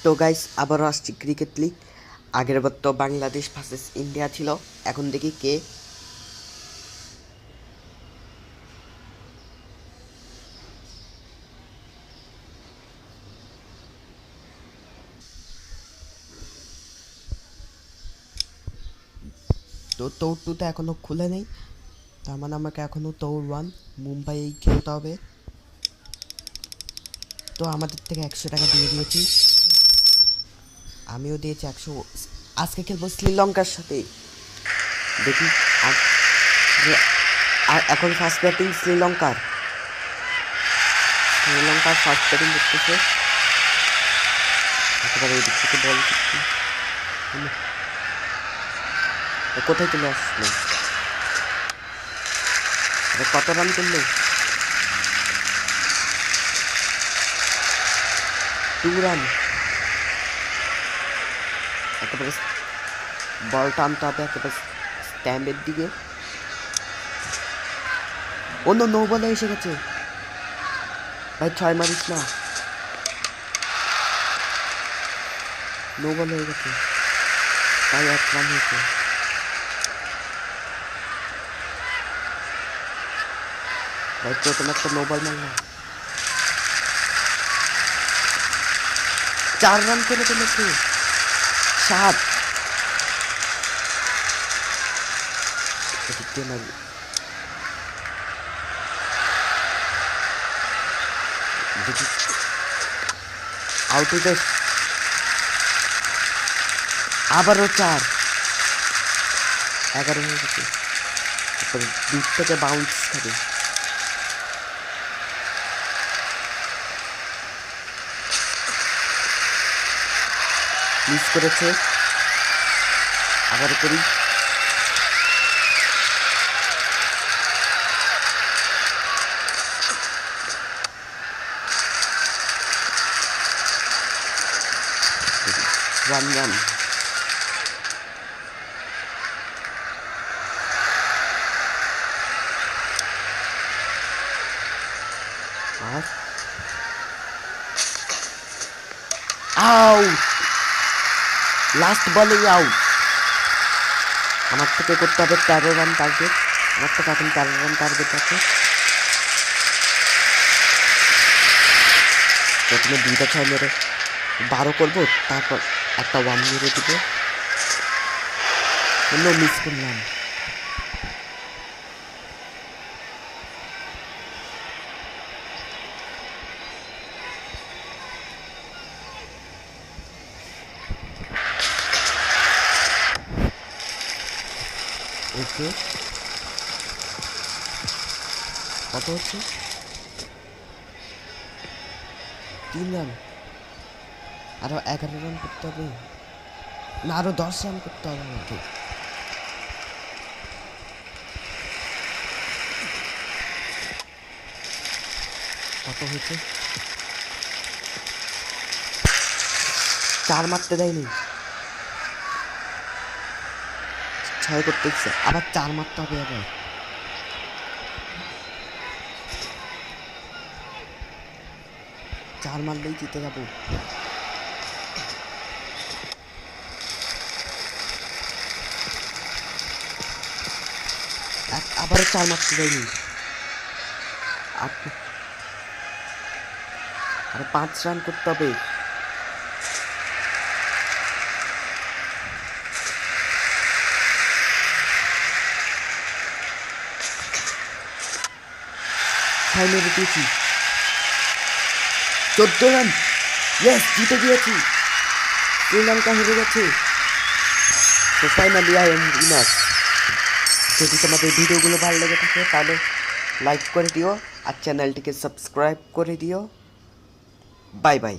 তো গাইস আবারও আসছি ক্রিকেট লিগ। আগের বার তো বাংলাদেশ ভার্সেস ইন্ডিয়া ছিল, এখন দেখি কে। তো তোর টু তো এখনো খুলে নেই, তার মানে আমাকে এখনো তোর ওয়ান মুম্বাই খেলতে হবে। তো আমাদের থেকে 100 টাকা দিয়ে দিয়েছি, আমিও দিয়েছি 100। আজকে খেলবো শ্রীলঙ্কার সাথে, দেখি। আর এখন ফার্স্ট ব্যাটিং শ্রীলঙ্কার ফার্স্ট ব্যাটিং করতেছে। একেবারে ওই দিক থেকে বল করছি, কোথায় চলে আসলো? কত রান করলো? 2 রান। একেবারে বলটা আনতে হবে একেবারে স্ট্যাম্পের দিকে। অন্য নো বলে এসে গেছে ভাই, 6 মারিস না, নো বল হয়ে গেছে, তাই 1 রান হয়েছে। ভাই প্রথমে একটা নো বল মারলাম, 4 রান করে ফেলেছে। 7 এদিক দিয়ে মারি, দেখি আউট হয়ে যায়। আবারও 4, 11 হয়ে গেছে। তারপরে দূর থেকে বাউন্স থাকে, মিস করেছে। আবার করি, ওয়ান রান। আর আউট, লাস্ট বলেই আউট। আমার থেকে করতে হবে 13 রান টার্গেট, আমার থেকে এখন 13 রান টার্গেট আছে। প্রথমে 2টা 6 মেরে 12 করবো, তারপর একটা 1 মেরে দিব। অন্য মিস করলাম। ওকে, কত হচ্ছে? 3 রান। আরো 11 রান করতে হবে, না আরো 10 রান করতে হবে আমাকে। কত হয়েছে? 4 মারতে দেয়নি, 6 করতে ইচ্ছে, আবার 4 মারতে হবে। আবার 4 মারলেই জিতে যাবো। আবারও 4 মারতে দেয়নি, আর 5 রান করতে হবে। মেরে দিয়েছি, 14 রান। ইয়েস, জিতে গিয়েছি, শ্রীলঙ্কা হেরে গেছে। তো ফাইনালি আই এম উইনার। যদি তোমাদের ভিডিওগুলো ভালো লেগে থাকে তাহলে লাইক করে দিও আর চ্যানেলটিকে সাবস্ক্রাইব করে দিও। Bye bye.